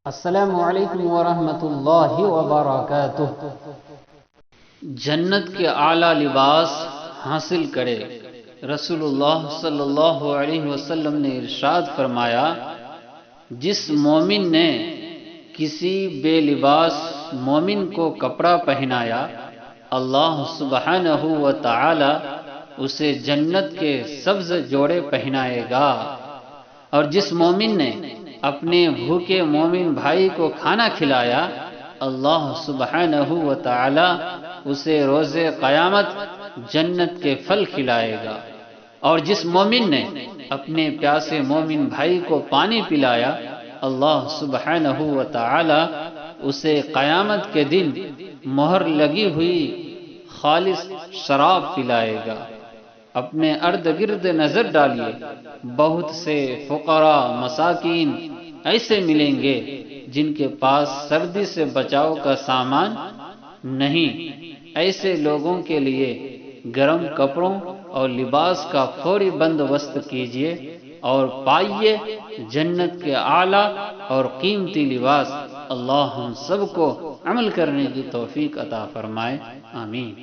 السلام علیکم ورحمۃ اللہ وبرکاتہ۔ جنت کے اعلیٰ لباس حاصل کرے۔ رسول اللہ صلی اللہ علیہ وسلم نے ارشاد فرمایا، جس مومن نے کسی بے لباس مومن کو کپڑا پہنایا، اللہ سبحانہ و تعالی اسے جنت کے سبز جوڑے پہنائے گا۔ اور جس مومن نے اپنے بھوکے مومن بھائی کو کھانا کھلایا، اللہ سبحانہ و تعالی اسے روز قیامت جنت کے پھل کھلائے گا۔ اور جس مومن نے اپنے پیاسے مومن بھائی کو پانی پلایا، اللہ سبحانہ و تعالی اسے قیامت کے دن مہر لگی ہوئی خالص شراب پلائے گا۔ اپنے ارد گرد نظر ڈالیے، بہت سے فقراء مساکین ایسے ملیں گے جن کے پاس سردی سے بچاؤ کا سامان نہیں۔ ایسے لوگوں کے لیے گرم کپڑوں اور لباس کا فوری بندوبست کیجیے اور پائیے جنت کے اعلیٰ اور قیمتی لباس۔ اللہ ہم سب کو عمل کرنے کی توفیق عطا فرمائے، آمین۔